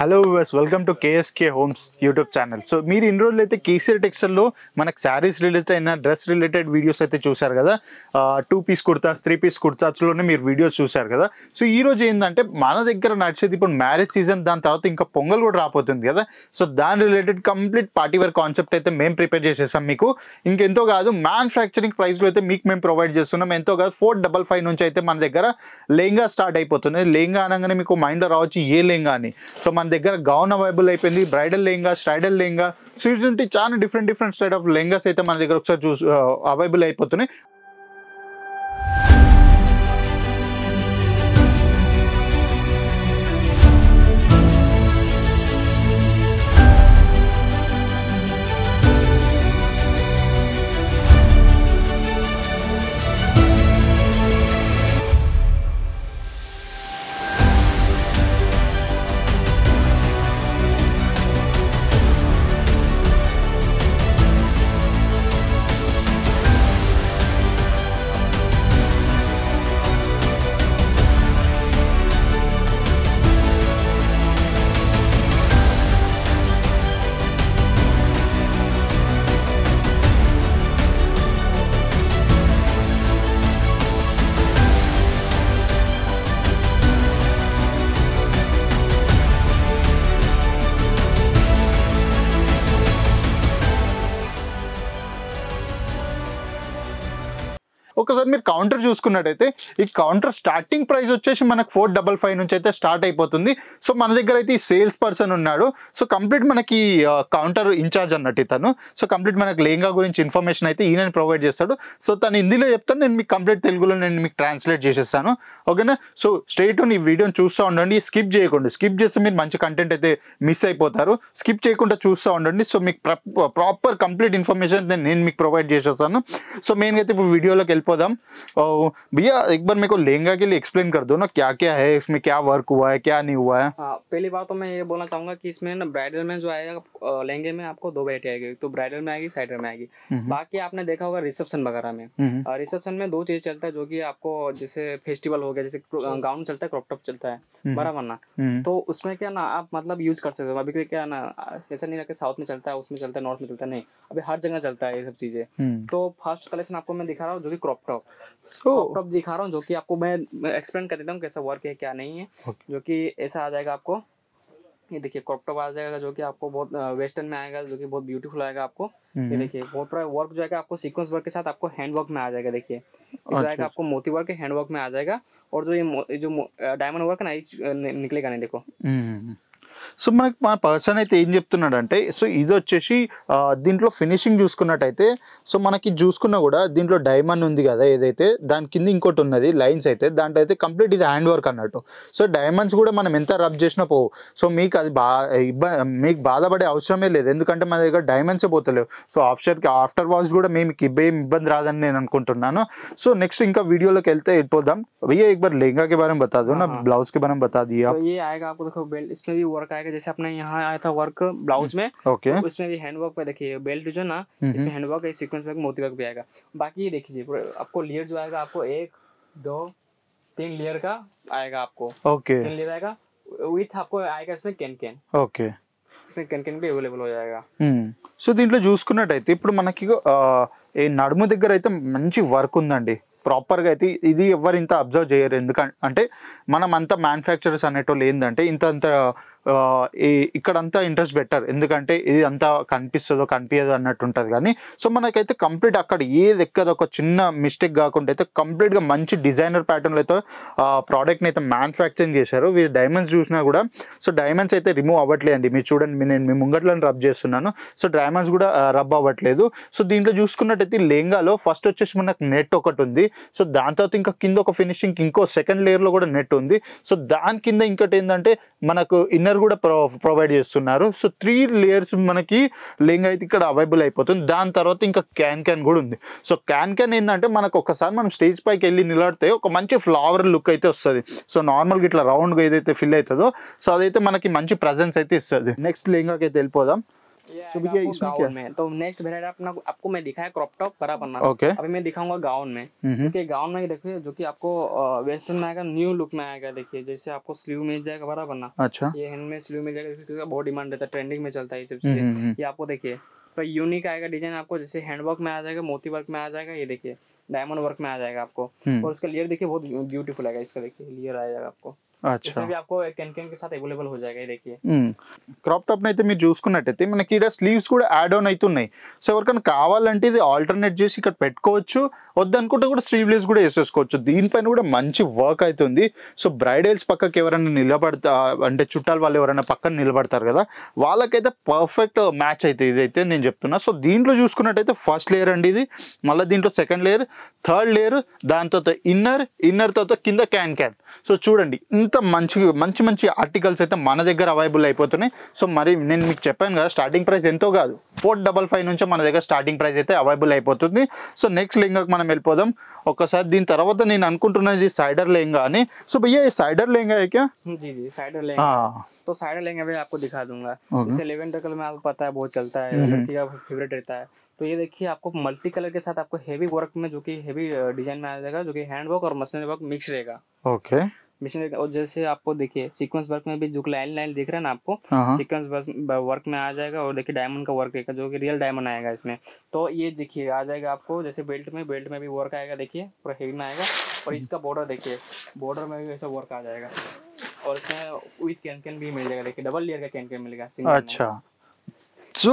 Hello viewers, welcome to KSK homes YouTube channel. So మీరు ఇన్ని రోజులు అయితే కేసీఆర్ టెక్స్టైల్లో మనకు శారీస్ రిలేటెడ్ అయినా డ్రెస్ రిలేటెడ్ వీడియోస్ అయితే చూశారు కదా. 2 పీస్ కుర్తాస్, 3 పీస్ కుర్తాస్లోనే మీరు వీడియోస్ చూశారు కదా. సో ఈ రోజు ఏంటంటే మన దగ్గర నడిచేది ఇప్పుడు మ్యారేజ్ సీజన్, దాని తర్వాత ఇంకా పొంగల్ కూడా రాబోతుంది కదా. సో దాని రిలేటెడ్ కంప్లీట్ పార్టీ వేర్ కాన్సెప్ట్ అయితే మేము ప్రిపేర్ చేసేసాం మీకు. ఇంకెంతో కాదు, మ్యానుఫ్యాక్చరింగ్ ప్రైస్లో అయితే మీకు మేము ప్రొవైడ్ చేస్తున్నాం. ఎంతో కాదు 455 నుంచి అయితే మన దగ్గర లెహంగా స్టార్ట్ అయిపోతుంది. లెహంగా అనగానే మీకు మైండ్లో రావచ్చు ఏ లెహంగా అని. సో మన దగ్గర గౌన్ అవైలబుల్ అయిపోయింది, బ్రైడల్ లెహంగా, స్టైడల్ లెహంగా, స్వీట్స్ ఉంటే చాలా డిఫరెంట్ స్టైల్ ఆఫ్ లెహంగాస్ అయితే మన దగ్గర ఒకసారి అవైలబుల్ అయిపోతున్నాయి. ఒకసారి మీరు కౌంటర్ చూసుకున్నట్టయితే ఈ కౌంటర్ స్టార్టింగ్ ప్రైస్ వచ్చేసి మనకు 455 నుంచి అయితే స్టార్ట్ అయిపోతుంది. సో మన దగ్గర అయితే ఈ సేల్స్ పర్సన్ ఉన్నాడు. సో కంప్లీట్ మనకి కౌంటర్ ఇన్ఛార్జ్ అన్నట్టు ఇతను. సో కంప్లీట్ మనకి లెహంగా గురించి ఇన్ఫర్మేషన్ అయితే ఈయన ప్రొవైడ్ చేస్తాడు. సో తను హిందీలో చెప్తాను, నేను మీకు కంప్లీట్ తెలుగులో నేను మీకు ట్రాన్స్లేట్ చేసేస్తాను. ఓకేనా. సో స్ట్రైట్ ఈ వీడియోని చూస్తూ ఉండండి, స్కిప్ చేయకండి. స్కిప్ చేస్తే మీరు మంచి కంటెంట్ అయితే మిస్ అయిపోతారు. స్కిప్ చేయకుండా చూస్తూ ఉండండి. సో మీకు ప్రాపర్ కంప్లీట్ ఇన్ఫర్మేషన్ నేను మీకు ప్రొవైడ్ చేసేస్తాను. సో మెయిన్గా అయితే ఇప్పుడు వీడియోలోకి వెళ్ళిపోదాం. भैया एक बार मेरे को लहंगा के लिए एक्सप्लेन कर दो ना, क्या क्या है इसमें, क्या वर्क हुआ है, क्या नहीं हुआ है. पहली बात तो मैं ये बोलना चाहूंगा कि इसमें ना ब्राइडल में जो आएगा लहंगे में आपको 2 वैरायटी आएगी, तो ब्राइडल में आएगी, साइडर में आएगी. बाकी आपने देखा होगा रिसेप्शन वगैरह में, रिसेप्शन में 2 चीज चलता है जो कि आपको जैसे फेस्टिवल हो गया, जैसे गाउन चलता है, क्रॉप टॉप चलता है, बराबर ना. तो उसमें क्या ना आप मतलब यूज कर सकते हो. अभी क्या ना ऐसा नहीं रहा कि साउथ में चलता है, उसमें चलता है, नॉर्थ में चलता है, नहीं, अभी हर जगह चलता है ये सब चीजें. तो फर्स्ट कलेक्शन आपको मैं दिखा रहा हूँ जो कि क्रॉप टॉप दिखा रहा हूँ, जो कि आपको मैं एक्सप्लेन कर देता हूँ कैसा वर्क है क्या नहीं है. जो कि ऐसा आ जाएगा आपको, ये देखिए क्रॉप टॉप आ जाएगा जो कि आपको बहुत वेस्टर्न में आएगा, जो कि बहुत ब्यूटीफुल आएगा आपको. ये देखिए बहुत पूरा वर्क जो है आपको सीक्वेंस वर्क के साथ आपको हैंड वर्क में आ जाएगा. देखिए जो आएगा आपको मोती वर्क हैंड वर्क में आ जाएगा. और जो ये जो डायमंड वर्क है ना ये निकलेगा नहीं, देखो. సో మనకి మన పర్సన్ అయితే ఏం చెప్తున్నాడంటే, సో ఇది వచ్చేసి దీంట్లో ఫినిషింగ్ చూసుకున్నట్టయితే, సో మనకి చూసుకున్నా కూడా దీంట్లో డైమండ్ ఉంది కదా ఏదైతే, దాని కింద ఇంకోటి ఉన్నది లైన్స్ అయితే, దాంట్లో అయితే కంప్లీట్ ఇది హ్యాండ్ వర్క్ అన్నట్టు. సో డైమండ్స్ కూడా మనం ఎంత రబ్ చేసినా పోవు. సో మీకు అది మీకు బాధపడే అవసరమే లేదు, ఎందుకంటే మన దగ్గర డైమండ్సే పోతలేవు. సో ఆఫ్టర్ వాష్ కూడా మేము ఇబ్బంది రాదని నేను అనుకుంటున్నాను. సో నెక్స్ట్ ఇంకా వీడియోలోకి వెళ్ళిపోదాం. भैया एक बार लहंगा के बारे में बता दो ना, ब्लाउज के बारे में बता दिए आप. तो ये आएगा आपको, देखो बेल्ट इसमें भी वर्क आएगा, जैसे अपने यहाँ आया था वर्क ब्लाउज में. ओके. तो इसमें भी हैंड वर्क पे देखिए बेल्ट जो ना, इसमें हैंड वर्क है, सीक्वेंस वर्क, मोती वर्क भी आएगा. बाकी ये देखिए आपको लेयर जो आएगा आपको 1 2 3 लेयर का आएगा आपको. ओके. 3 लेयर आएगा विथ आपको आएगा इसमें कैन. ओके. कैन भी अवेलेबल हो जाएगा. సో దీంట్లో చూసుకున్నట్టయితే ఇప్పుడు మనకి ఈ నడుము దగ్గర అయితే మంచి వర్క్ ఉందండి. ప్రాపర్గా అయితే ఇది ఎవరు ఇంత అబ్జర్వ్ చేయరు, ఎందుకంటే మనం అంతా మ్యానుఫ్యాక్చరర్స్ అనేటోళ్ళు ఏంటంటే ఇంత ఇక్కడంతా ఇంట్రెస్ట్ బెటర్, ఎందుకంటే ఇది అంతా కనిపిస్తుందో కనిపించదో అన్నట్టు ఉంటుంది. కానీ సో మనకైతే కంప్లీట్ అక్కడ ఏది ఎక్కదో ఒక చిన్న మిస్టేక్ కాకుండా అయితే కంప్లీట్గా మంచి డిజైనర్ ప్యాటర్న్లో అయితే ప్రోడక్ట్ని అయితే మ్యానుఫ్యాక్చరింగ్ చేశారు. వీళ్ళు డైమండ్స్ చూసినా కూడా సో డైమండ్స్ అయితే రిమూవ్ అవ్వట్లేదండి. మీరు చూడండి, నేను మీ ముంగట్లో రబ్ చేస్తున్నాను. సో డైమండ్స్ కూడా రబ్ అవ్వట్లేదు. సో దీంట్లో చూసుకున్నట్టయితే లెహంగాలో ఫస్ట్ వచ్చేసి మనకు నెట్ ఒకటి ఉంది. సో దాని తర్వాత ఇంకా కింద ఒక ఫినిషింగ్ ఇంకో సెకండ్ లేయర్లో కూడా నెట్ ఉంది. సో దాని కింద ఇంకోటి ఏంటంటే మనకు ఇన్నర్ కూడా ప్రొవైడ్ చేస్తున్నారు. సో 3 లేయర్స్ మనకి లెహంగా అయితే ఇక్కడ అవైలబుల్ అయిపోతుంది. దాని తర్వాత ఇంకా క్యాన్ కూడా ఉంది. సో క్యాన్ ఏంటంటే మనకు ఒకసారి మనం స్టేజ్ పైకి వెళ్ళి నిలబడితే ఒక మంచి ఫ్లవర్ లుక్ అయితే వస్తుంది. సో నార్మల్గా ఇట్లా రౌండ్గా ఏదైతే ఫిల్ అవుతుందో సో అదైతే మనకి మంచి ప్రజెన్స్ అయితే ఇస్తుంది. నెక్స్ట్ లెహంగాకి అయితే వెళ్ళిపోదాం. ये So आएगा भैया आपको इसमें गाउन में। तो नेक्स्ट वेराइटी अपना आपको मैं दिखाया क्रॉप टॉप बड़ा पन्ना, ओके। अभी मैं दिखाऊंगा गाउन में। क्योंकि गाउन में देखिए जो कि आपको वेस्टर्न में आएगा, न्यू लुक में आएगा। देखिए जैसे आपको स्लीव मिल जाएगा बड़ा पन्ना, अच्छा। ये हैंड में स्लीव मिल जाएगा, इसका बहुत डिमांड रहता है, ट्रेंडिंग में चलता है ये सब हम्म, चीजें। ये आपको देखिए तो यूनिक आएगा डिजाइन आपको, जैसे हैंडवर्क में आ जाएगा, मोती वर्क में आ जाएगा, ये देखिए डायमंड वर्क में आ जाएगा आपको। और इसका लेयर देखिए बहुत ब्यूटीफुल आएगा, इसका देखिए लेयर आ जाएगा आपको। अच्छा। इसमें भी आपको कैन कैन के साथ अवेलेबल हो जाएगा, ये देखिए। క్రాప్ టాప్ అయితే మీరు చూసుకున్నట్టయితే మనకి ఇక్కడ స్లీవ్స్ కూడా యాడ్ ఆన్ అవుతున్నాయి. సో ఎవరికైనా కావాలంటే ఇది ఆల్టర్నేట్ చేసి ఇక్కడ పెట్టుకోవచ్చు, వద్దనుకుంటే కూడా స్లీవ్లెస్ కూడా వేసేసుకోవచ్చు. దీనిపైన కూడా మంచి వర్క్ అవుతుంది. సో బ్రైడల్స్ పక్కకి ఎవరైనా నిలబడతా అంటే చుట్టాలు వాళ్ళు ఎవరైనా పక్కన నిలబడతారు కదా, వాళ్ళకైతే పర్ఫెక్ట్ మ్యాచ్ అవుతుంది ఇదైతే నేను చెప్తున్నా. సో దీంట్లో చూసుకున్నట్టయితే ఫస్ట్ లేయర్ అండి ఇది, మళ్ళీ దీంట్లో సెకండ్ లేయర్, థర్డ్ లేయర్, దాని తర్వాత ఇన్నర్ తర్వాత కింద క్యాన్. సో చూడండి ఇంత మంచి మంచి ఆర్టికల్స్ అయితే మన దగ్గర అవైలబుల్ అయిపోతున్నాయి. సో మరి నేను మీకు చెప్పాను కదా స్టార్టింగ్ ప్రైస్ ఎంతో కాదు, 455 నుంచే మన దగ్గర స్టార్టింగ్ ప్రైస్ అయితే అవైలబుల్ అయిపోతుంది. సో నెక్స్ట్ లెహంగాకి మనం వెళ్ళిపోదాం ఒక్కసారి. దీని తర్వాత నేను అనుకుంటున్నది साइडर लहंगा అని. సో भैया ये साइडर लहंगा है क्या? जी जी साइडर लहंगा। तो साइडर लहंगा भी आपको दिखा दूंगा। जैसे लेवेंडर कलर में आपको पता है बहुत चलता है, लड़की का फेवरेट रहता है। तो ये देखिए आपको मल्टी कलर के साथ आपको हेवी वर्क में, जो कि हेवी डिजाइन में आ जाएगा, जो कि हैंड वर्क और मशीनरी वर्क मिक्स रहेगा। ओके। मिशनरी और जैसे आपको देखिए सीक्वेंस वर्क में भी जो लाइन लाइन दिख रहा है ना आपको, सीक्वेंस वर्क में आ जाएगा। और देखिए डायमंड का वर्क रहेगा, जो कि रियल डायमंड आएगा इसमें। तो ये देखिए आ जाएगा आपको जैसे बेल्ट में भी वर्क आएगा, देखिए पूरा हेवी में आएगा। और इसका बॉर्डर देखिए, बॉर्डर में भी ऐसा वर्क आ जाएगा। और इसमें विथ कैन भी मिल जाएगा, देखिए डबल लेयर का कैन मिलेगा। अच्छा। సో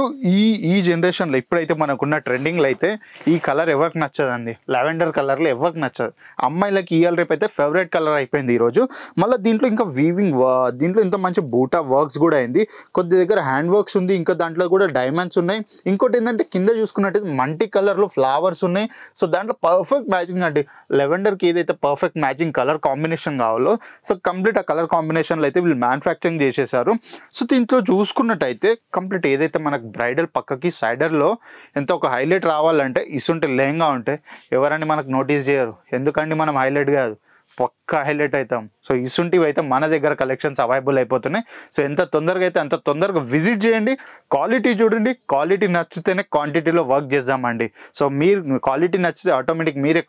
ఈ జనరేషన్లో ఇప్పుడైతే మనకున్న ట్రెండింగ్లో అయితే ఈ కలర్ ఎవరికి నచ్చదండి, లావెండర్ కలర్లో ఎవరికి నచ్చదు. అమ్మాయిలకి ఇవాళ రేపు అయితే ఫేవరెట్ కలర్ అయిపోయింది ఈరోజు. మళ్ళీ దీంట్లో ఇంకా వీవింగ్, దీంట్లో ఇంత మంచి బూటా వర్క్స్ కూడా అయింది, కొద్ది దగ్గర హ్యాండ్ వర్క్స్ ఉంది, ఇంకా దాంట్లో కూడా డైమండ్స్ ఉన్నాయి. ఇంకోటి ఏంటంటే కింద చూసుకున్నట్టయితే మల్టీ కలర్లో ఫ్లవర్స్ ఉన్నాయి. సో దాంట్లో పర్ఫెక్ట్ మ్యాచింగ్ అండి, లెవెండర్కి ఏదైతే పర్ఫెక్ట్ మ్యాచింగ్ కలర్ కాంబినేషన్ కావాలో సో కంప్లీట్ ఆ కలర్ కాంబినేషన్లో అయితే వీళ్ళు మ్యానుఫ్యాక్చరింగ్ చేసేసారు. సో దీంట్లో చూసుకున్నట్టయితే కంప్లీట్ ఏదైతే మనకు బ్రైడల్ పక్కకి సైడర్లో ఎంత ఒక హైలైట్ రావాలంటే ఇసుంటే లెహంగా ఉంటే ఎవరని మనకు నోటీస్ చేయరు. ఎందుకంటే మనం హైలైట్ కాదు, పక్కా హైలైట్ అవుతాం. సో ఇసుంటివి అయితే మన దగ్గర కలెక్షన్స్ అవైలబుల్ అయిపోతున్నాయి. సో ఎంత తొందరగా అయితే అంత తొందరగా విజిట్ చేయండి, క్వాలిటీ చూడండి, క్వాలిటీ నచ్చితేనే క్వాంటిటీలో వర్క్ చేద్దామండి. సో మీరు క్వాలిటీ నచ్చితే ఆటోమేటిక్ మీరే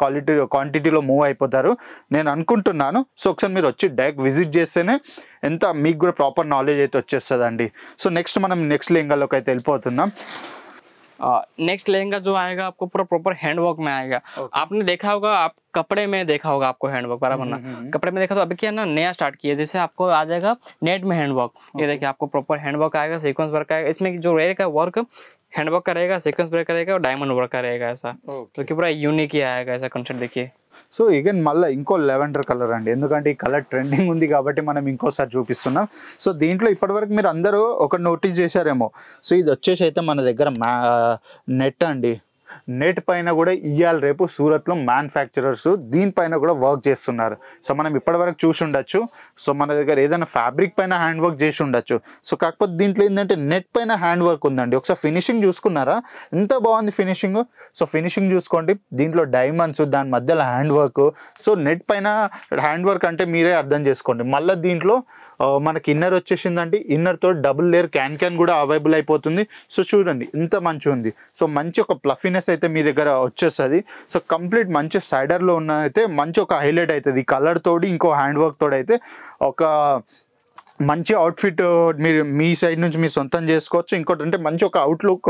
క్వాంటిటీలో మూవ్ అయిపోతారు నేను అనుకుంటున్నాను. సో ఒకసారి మీరు వచ్చి డైరెక్ట్ విజిట్ చేస్తేనే ఎంత మీకు కూడా ప్రాపర్ నాలెడ్జ్ అయితే వచ్చేస్తుందండి. సో నెక్స్ట్ మనం నెక్స్ట్ లెహంగాలోకి అయితే వెళ్ళిపోతున్నాం. नेक्स्ट लहंगा जो आएगा आपको पूरा प्रॉपर हैंडवर्क में आएगा। आपने देखा होगा, आप कपड़े में देखा होगा आपको हैंडवर्क बराबर ना, कपड़े में देखा तो अभी क्या ना नया स्टार्ट किया, जैसे आपको आ जाएगा नेट में हैंडवर्क। ये देखिए आपको प्रॉपर हैंडवर्क आएगा, सीक्वेंस वर्क आएगा। इसमें जो रहेगा वर्क हैंडवर्क का रहेगा, सीक्वेंस वर्क रहेगा और डायमंड वर्क का रहेगा ऐसा। तो कि पूरा यूनिक ही आएगा ऐसा कंसेप्ट देखिए। సో అగైన్ మళ్ళీ ఇంకో లెవెండర్ కలర్ అండి, ఎందుకంటే ఈ కలర్ ట్రెండింగ్ ఉంది కాబట్టి మనం ఇంకోసారి చూపిస్తున్నాం. సో దీంట్లో ఇప్పటివరకు మీరు అందరూ ఒక నోటీస్ చేశారేమో, సో ఇది వచ్చేసి అయితే మన దగ్గర నెట్ అండి. నెట్ పైన కూడా ఇవాళ రేపు సూరత్లో మ్యానుఫ్యాక్చరర్స్ దీనిపైన కూడా వర్క్ చేస్తున్నారు. సో మనం ఇప్పటివరకు చూసి ఉండొచ్చు, సో మన దగ్గర ఏదైనా ఫ్యాబ్రిక్ పైన హ్యాండ్ వర్క్ చేసి ఉండొచ్చు. సో కాకపోతే దీంట్లో ఏంటంటే నెట్ పైన హ్యాండ్ వర్క్ ఉందండి. ఒకసారి ఫినిషింగ్ చూసుకున్నారా ఎంత బాగుంది ఫినిషింగ్. సో ఫినిషింగ్ చూసుకోండి, దీంట్లో డైమండ్స్, దాని మధ్యలో హ్యాండ్ వర్క్. సో నెట్ పైన హ్యాండ్ వర్క్ అంటే మీరే అర్థం చేసుకోండి. మళ్ళీ దీంట్లో మనకి ఇన్నర్ వచ్చేసిందండి, ఇన్నర్తో డబుల్ లేయర్ క్యాన్ కూడా అవైలబుల్ అయిపోతుంది. సో చూడండి ఇంత మంచిగా ఉంది. సో మంచి ఒక ప్లఫీనెస్ అయితే మీ దగ్గర వచ్చేస్తుంది. సో కంప్లీట్ మంచి సైడర్లో ఉన్న అయితే మంచి ఒక హైలైట్ అవుతుంది. ఈ కలర్ తోడి ఇంకో హ్యాండ్ వర్క్ తోడు అయితే ఒక మంచి అవుట్ఫిట్ మీరు మీ సైడ్ నుంచి మీరు సొంతం చేసుకోవచ్చు. ఇంకోటి అంటే మంచి ఒక అవుట్లుక్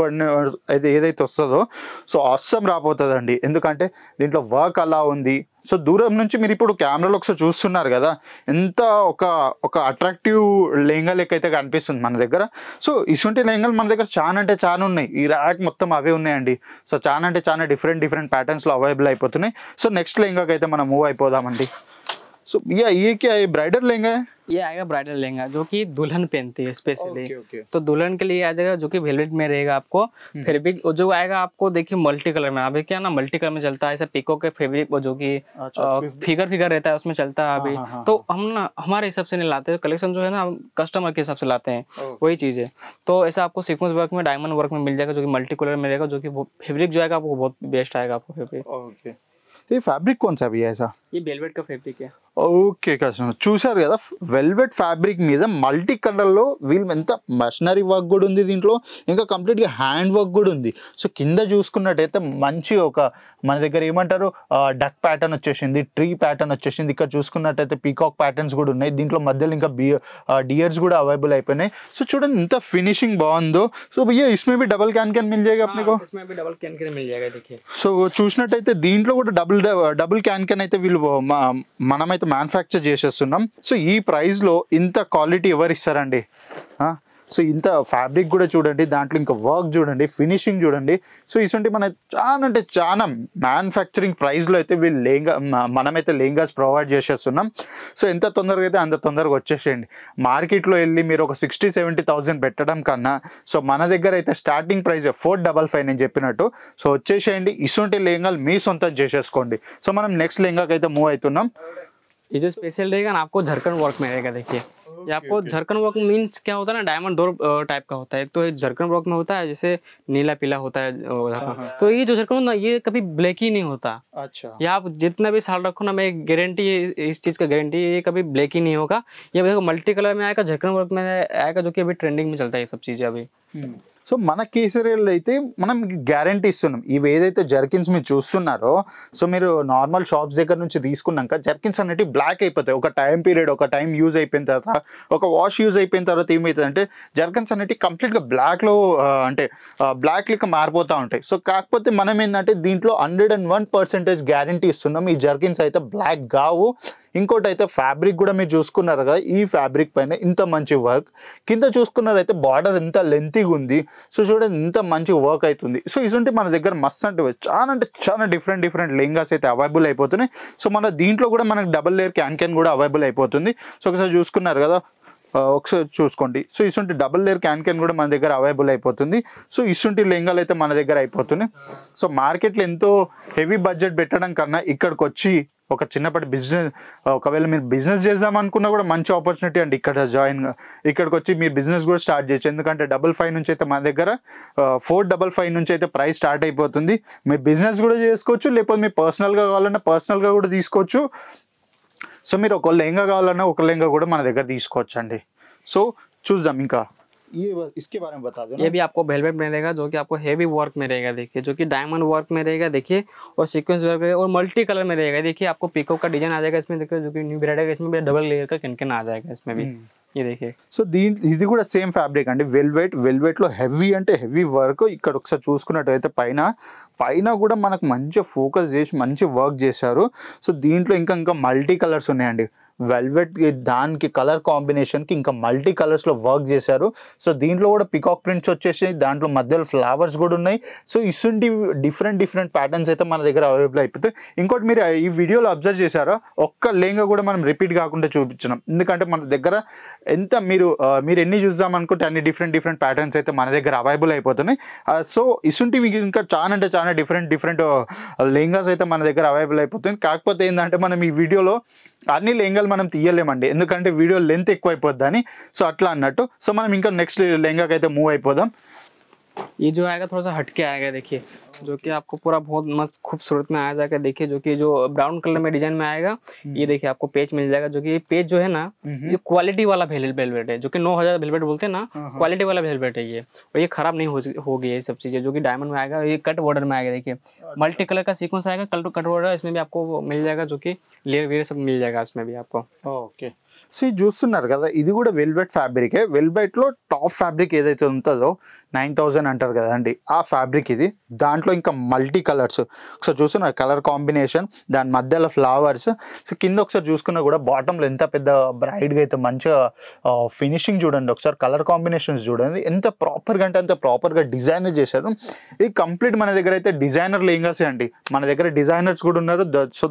అయితే ఏదైతే వస్తుందో సో అస్సం రాబోతుందండి, ఎందుకంటే దీంట్లో వర్క్ అలా ఉంది. సో దూరం నుంచి మీరు ఇప్పుడు కెమెరాలో ఒకసారి చూస్తున్నారు కదా, ఎంత ఒక అట్రాక్టివ్ లెహంగా లెక్క అయితే కనిపిస్తుంది మన దగ్గర. సో ఇటువంటి లెహంగాలు మన దగ్గర చాలా అంటే చాలా ఉన్నాయి, ఈ ర్యాక్ మొత్తం అవే ఉన్నాయండి. సో చాలా అంటే చాలా డిఫరెంట్ ప్యాటర్న్స్లో అవైలబుల్ అయిపోతున్నాయి. సో నెక్స్ట్ లెహంగాకి అయితే మనం మూవ్ అయిపోదామండి. సో ये क्या है, ब्राइडल लहंगा है? ये आएगा ब्राइडल लहंगा जो कि दुल्हन पहनती है स्पेशली। ओके। तो दुल्हन के लिए आ जाएगा जो कि वेलवेट में रहेगा आपको। फिर भी जो आएगा आपको देखिए मल्टी कलर में, अभी क्या ना मल्टी कलर में चलता है ऐसा पिको के फैब्रिक जो कि फिगर रहता है उसमें चलता है अभी। तो हम ना हमारे हिसाब से नहीं लाते, कलेक्शन जो है ना कस्टमर के हिसाब से लाते हैं, वही चीज है। तो ऐसा आपको सीक्वेंस वर्क में डायमंड वर्क में मिल जाएगा जो कि मल्टी कलर में रहेगा, जो कि फैब्रिक जो आएगा वो बहुत बेस्ट आएगा आपको फैब्रिक। ओके। ये फैब्रिक कौन सा भी है ऐसा? ये वेलवेट का फैब्रिक है। ఓకే కస్టమర్ చూసారు కదా, వెల్వెట్ ఫ్యాబ్రిక్ మీద మల్టీ కలర్లో వీళ్ళు ఎంత మషనరీ వర్క్ కూడా ఉంది దీంట్లో, ఇంకా కంప్లీట్గా హ్యాండ్ వర్క్ కూడా ఉంది. సో కింద చూసుకున్నట్టయితే మంచి ఒక మన దగ్గర ఏమంటారు డక్ ప్యాటర్న్ వచ్చేసింది, ట్రీ ప్యాటర్న్ వచ్చేసింది. ఇక్కడ చూసుకున్నట్టయితే పీకాక్ ప్యాటర్న్స్ కూడా ఉన్నాయి దీంట్లో, మధ్యలో ఇంకా డియర్స్ కూడా అవైలబుల్ అయిపోయినాయి. సో చూడండి ఎంత ఫినిషింగ్ బాగుందో. సో భయ్యా ఇస్మే भी डबल कैन कैन मिल जाएगा अपने को? इसमें भी डबल कैन कैन मिल जाएगा देखिए. సో చూసినట్టయితే దీంట్లో కూడా డబుల్ క్యాన్ క్యాన్ అయితే వీళ్ళు మనమైతే మ్యానుఫ్యాక్చర్ చేసేస్తున్నాం. సో ఈ ప్రైస్లో ఇంత క్వాలిటీ ఎవరు ఇస్తారండి? సో ఇంత ఫ్యాబ్రిక్ కూడా చూడండి, దాంట్లో ఇంకా వర్క్ చూడండి, ఫినిషింగ్ చూడండి. సో ఇటువంటి మన చాలా అంటే చాలా మ్యానుఫ్యాక్చరింగ్ ప్రైస్లో అయితే వీళ్ళు మనమైతే లెహంగాస్ ప్రొవైడ్ చేసేస్తున్నాం. సో ఎంత తొందరగా అయితే అంత తొందరగా వచ్చేసేయండి. మార్కెట్లో వెళ్ళి మీరు ఒక 60,000-70,000 పెట్టడం కన్నా సో మన దగ్గర అయితే స్టార్టింగ్ ప్రైస్ 455 నేను చెప్పినట్టు. సో వచ్చేసేయండి, ఇటువంటి లెహంగాలు మీ సొంతం చేసేసుకోండి. సో మనం నెక్స్ట్ లెహంగాకి అయితే మూవ్ అవుతున్నాం. ये जो स्पेशल रहेगा ना आपको झरकन वर्क में रहेगा देखिए. ये आपको झरकन वर्क मीन्स क्या होता है ना, डायमंड दो टाइप का होता है. एक तो झरकन वर्क में होता है जैसे नीला पीला होता है झरकन. तो ये जो झरकन ना ये कभी ब्लैक ही नहीं होता. अच्छा, ये आप जितना भी साल रखो ना, मैं गारंटी इस चीज़ का गारंटी, ये कभी ब्लैक ही नहीं होगा. ये देखो मल्टी कलर में आएगा, झरकन वर्क में आएगा, जो कि अभी ट्रेंडिंग में चलता है ये सब चीज़ें अभी. సో మన కేసరియాలో అయితే మనం గ్యారంటీ ఇస్తున్నాం. ఇవి ఏదైతే జర్కిన్స్ మీరు చూస్తున్నారో, సో మీరు నార్మల్ షాప్స్ దగ్గర నుంచి తీసుకున్నాక జర్కిన్స్ అనేవి బ్లాక్ అయిపోతాయి. ఒక టైం పీరియడ్, ఒక టైం యూజ్ అయిపోయిన తర్వాత, ఒక వాష్ యూజ్ అయిపోయిన తర్వాత ఏమవుతుంది అంటే జర్కిన్స్ అనేవి కంప్లీట్గా బ్లాక్లో అంటే బ్లాక్ లెక్క మారిపోతూ ఉంటాయి. సో కాకపోతే మనం ఏంటంటే దీంట్లో 101% గ్యారంటీ ఇస్తున్నాం. ఈ జర్కిన్స్ అయితే బ్లాక్ కావు. ఇంకోటి అయితే ఫ్యాబ్రిక్ కూడా మీరు చూసుకున్నారు కదా, ఈ ఫ్యాబ్రిక్ పైన ఇంత మంచి వర్క్, కింద చూసుకున్నారైతే బార్డర్ ఎంత లెంతీగా ఉంది. సో చూడండి ఇంత మంచి వర్క్ అవుతుంది. సో ఇటువంటి మన దగ్గర మస్త్ అంటే చాలా డిఫరెంట్ లెహంగాస్ అయితే అవైలబుల్ అయిపోతున్నాయి. సో మన దీంట్లో కూడా మనకు డబుల్ లేయర్ క్యాన్ కూడా అవైలబుల్ అయిపోతుంది. సో ఒకసారి చూసుకున్నారు కదా, ఒకసారి చూసుకోండి. సో ఇటువంటి డబుల్ లేయర్ క్యాన్ కూడా మన దగ్గర అవైలబుల్ అయిపోతుంది. సో ఇటువంటి లెహంగాలు అయితే మన దగ్గర అయిపోతున్నాయి. సో మార్కెట్లో ఎంతో హెవీ బడ్జెట్ పెట్టడం కన్నా ఇక్కడికి వచ్చి ఒక చిన్నప్పటి బిజినెస్, ఒకవేళ మీరు బిజినెస్ చేద్దాం అనుకున్నా కూడా మంచి ఆపర్చునిటీ అండి. ఇక్కడ ఇక్కడికి వచ్చి మీరు బిజినెస్ కూడా స్టార్ట్ చేయొచ్చు. ఎందుకంటే 55 నుంచి అయితే మన దగ్గర 455 నుంచి అయితే ప్రైస్ స్టార్ట్ అయిపోతుంది. మీరు బిజినెస్ కూడా చేసుకోవచ్చు, లేకపోతే మీరు పర్సనల్గా కావాలన్నా పర్సనల్గా కూడా తీసుకోవచ్చు. సో మీరు ఒక లెహంగా కావాలన్నా ఒక లెహంగా కూడా మన దగ్గర తీసుకోవచ్చు అండి. సో చూద్దాం ఇంకా ये इसके बारे में बता दो ना. ये भी आपको वेलवेट में रहेगा, जो कि आपको हेवी वर्क में रहेगा देखिए, जो कि डायमंड वर्क में रहेगा देखिए, और सीक्वेंस वर्क रहेगा, और मल्टी कलर में रहेगा. देखिए आपको पीकॉक का डिजाइन आ जाएगा इसमें देखिए, जो कि न्यू ब्रांड है, इसमें भी डबल लेयर का कैन आ जाएगा इसमें भी. ये देखिए. సో ఇది కూడా సేమ్ ఫ్యాబ్రిక్ అండి, వెల్వెట్లో హెవీ అంటే హెవీ వర్క్. ఇక్కడ ఒకసారి చూసుకున్నట్టయితే పైన కూడా మనకు మంచి ఫోకస్ చేసి మంచి వర్క్ చేశారు. సో దీంట్లో ఇంకా మల్టీ కలర్స్ ఉన్నాయండి. వెల్వెట్ దానికి కలర్ కాంబినేషన్కి ఇంకా మల్టీ కలర్స్లో వర్క్ చేశారు. సో దీంట్లో కూడా పికాక్ ప్రింట్స్ వచ్చేసి దాంట్లో మధ్యలో ఫ్లవర్స్ కూడా ఉన్నాయి. సో ఇటువంటి డిఫరెంట్ ప్యాటర్న్స్ అయితే మన దగ్గర అవైలబుల్ అయిపోతాయి. ఇంకోటి మీరు ఈ వీడియోలో అబ్జర్వ్ చేశారో, ఒక్క లెహంగా కూడా మనం రిపీట్ కాకుండా చూపించినాం. ఎందుకంటే మన దగ్గర ఎంత మీరు ఎన్ని చూద్దాం అనుకుంటే అన్ని డిఫరెంట్ ప్యాటర్న్స్ అయితే మన దగ్గర అవైలబుల్ అయిపోతున్నాయి. సో ఇసుంటివి ఇంకా చాలా డిఫరెంట్ లెహంగాస్ అయితే మన దగ్గర అవైలబుల్ అయిపోతుంది. కాకపోతే ఏంటంటే మనం ఈ వీడియోలో అన్ని లెహంగాలు మనం తీయలేమండి, ఎందుకంటే వీడియో లెంత్ ఎక్కువ అయిపోద్దని. సో అట్లా అన్నట్టు. సో మనం ఇంకా నెక్స్ట్ లెహంగాకి అయితే మూవ్ అయిపోదాం. ये जो आएगा थोड़ा सा हटके आएगा देखिए, जो कि आपको पूरा बहुत मस्त खूबसूरत में आ जाएगा देखिए, जो कि जो ब्राउन कलर में डिजाइन में आएगा. ये देखिए आपको पेज मिल जाएगा, जो कि ये पेज जो है ना, ये क्वालिटी वाला वेलवेट है, जो कि 9,000 वेलवेट बोलते हैं ना, क्वालिटी वाला वेलवेट है ये, और ये खराब नहीं होगी ये सब चीजें, जो कि डायमंड में आएगा. ये कट बॉर्डर में आएगा देखिए, मल्टी कलर का सीक्वेंस आएगा, कट बॉर्डर इसमें भी आपको मिल जाएगा, जो कि लेयर वेयर सब मिल जाएगा इसमें भी आपको. ఓకే. సో ఇది చూస్తున్నారు కదా, ఇది కూడా వెల్వెట్ ఫ్యాబ్రికే. వెల్వెట్లో టాప్ ఫ్యాబ్రిక్ ఏదైతే ఉంటుందో 9,000 అంటారు కదండి, ఆ ఫ్యాబ్రిక్ ఇది. దాంట్లో ఇంకా మల్టీ కలర్స్ ఒకసారి చూస్తున్నారు, కలర్ కాంబినేషన్, దాని మధ్యలో ఫ్లవర్స్. సో కింద ఒకసారి చూసుకున్నా కూడా బాటంలో ఎంత పెద్ద బ్రైట్గా అయితే మంచిగా ఫినిషింగ్ చూడండి. ఒకసారి కలర్ కాంబినేషన్స్ చూడండి ఎంత ప్రాపర్గా అంటే అంత ప్రాపర్గా డిజైనర్ చేశారు. ఇది కంప్లీట్ మన దగ్గర అయితే డిజైనర్ లెహంగాసే అండి. మన దగ్గర డిజైనర్స్ కూడా ఉన్నారు. సో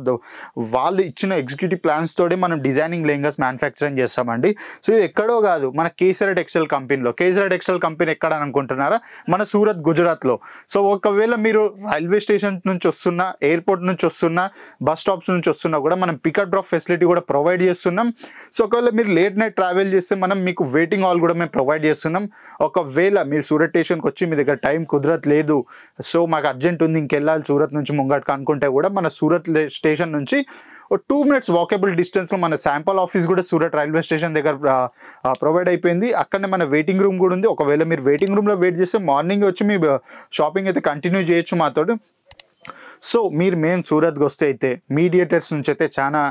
వాళ్ళు ఇచ్చిన ఎగ్జిక్యూటివ్ ప్లాన్స్ తోటి మనం డిజైనింగ్ లెహంగాస్ మ్యానుఫ్యాక్చరింగ్ చేస్తామండి. సో ఇది ఎక్కడో కాదు, మన కేసరి టెక్స్టైల్ కంపెనీలో. కేసరి టెక్స్టైల్ కంపెనీ ఎక్కడ అని అనుకుంటున్నారా? మన సూరత్, గుజరాత్లో. సో ఒకవేళ మీరు రైల్వే స్టేషన్ నుంచి వస్తున్నా, ఎయిర్పోర్ట్ నుంచి వస్తున్నా, బస్ స్టాప్స్ నుంచి వస్తున్నా కూడా మనం పికప్ డ్రాప్ ఫెసిలిటీ కూడా ప్రొవైడ్ చేస్తున్నాం. సో ఒకవేళ మీరు లేట్ నైట్ ట్రావెల్ చేస్తే మనం మీకు వెయిటింగ్ హాల్ కూడా మేము ప్రొవైడ్ చేస్తున్నాం. ఒకవేళ మీరు సూరత్ స్టేషన్కి వచ్చి మీ దగ్గర టైం కుదరట్లేదు, సో మాకు అర్జెంట్ ఉంది ఇంకెళ్ళాలి సూరత్ నుంచి ముంగట్కి అనుకుంటే కూడా మన సూరత్ స్టేషన్ నుంచి 2 minutes వాకబుల్ డిస్టెన్స్లో మన శాంపుల్ ఆఫీస్ కూడా సూరత్ రైల్వే స్టేషన్ దగ్గర ప్రొవైడ్ అయిపోయింది. అక్కడనే మన వెయిటింగ్ రూమ్ కూడా ఉంది. ఒకవేళ మీరు వెయిటింగ్ రూమ్లో వెయిట్ చేస్తే మార్నింగ్ వచ్చి మీ షాపింగ్ అయితే కంటిన్యూ చేయొచ్చు మాతోటి. సో మీరు మెయిన్ సూరత్కి వస్తే అయితే మీడియేటర్స్ నుంచి అయితే చాలా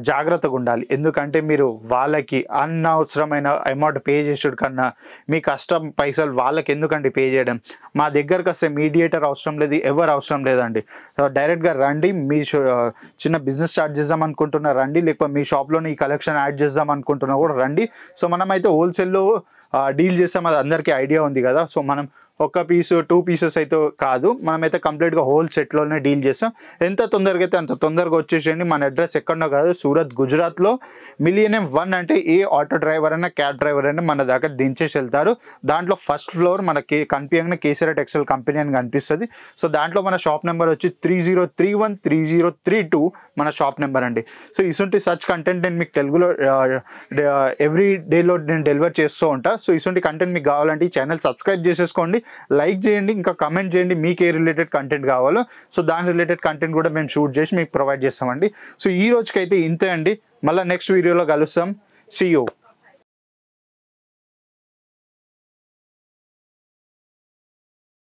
జాగ్రత్తగా ఉండాలి. ఎందుకంటే మీరు వాళ్ళకి అనవసరమైన అమౌంట్ పే చేసుడు కన్నా మీ కష్టం పైసలు వాళ్ళకి ఎందుకండి పే చేయడం. మా దగ్గరకు వస్తే మీడియేటర్ అవసరం లేదు, ఎవరు అవసరం లేదండి. డైరెక్ట్గా రండి. మీ చిన్న బిజినెస్ స్టార్ట్ చేద్దాం అనుకుంటున్నా రండి, లేకపోతే మీ షాప్లోనే ఈ కలెక్షన్ యాడ్ చేద్దాం అనుకుంటున్నా కూడా రండి. సో మనమైతే హోల్సేల్లో డీల్ చేస్తాం, అది అందరికీ ఐడియా ఉంది కదా. సో మనం ఒక పీస్ 2 పీసెస్ అయితే కాదు, మనమైతే కంప్లీట్గా హోల్ సెట్లోనే డీల్ చేస్తాం. ఎంత తొందరగా అయితే అంత తొందరగా వచ్చేసేయండి. మన అడ్రస్ ఎక్కడో కాదు, సూరత్ గుజరాత్లో మిలియనియం 1 అంటే ఏ ఆటో డ్రైవర్ అయినా క్యాబ్ డ్రైవర్ అయినా మన దగ్గర దించేసి వెళ్తారు. దాంట్లో ఫస్ట్ ఫ్లోర్ మనకి కనిపించగానే కేసీఆర్ టెక్స్టైల్ కంపెనీ అని కనిపిస్తుంది. సో దాంట్లో మన షాప్ నెంబర్ వచ్చి 3031 3032 మన షాప్ నెంబర్ అండి. సో ఇటువంటి సచ్ కంటెంట్ నేను మీకు తెలుగులో ఎవ్రీ డేలో నేను డెలివర్ చేస్తూ ఉంటా. సో ఇటువంటి కంటెంట్ మీకు కావాలంటే ఈ ఛానల్ సబ్స్క్రైబ్ చేసేసుకోండి, లైక్ చేయండి, ఇంకా కమెంట్ చేయండి మీకు ఏ రిలేటెడ్ కంటెంట్ కావాలో. సో దాని రిలేటెడ్ కంటెంట్ కూడా మేము షూట్ చేసి మీకు ప్రొవైడ్ చేస్తామండి. సో ఈ రోజుకైతే ఇంతే అండి. మళ్ళీ నెక్స్ట్ వీడియోలో కలుస్తాం. See you.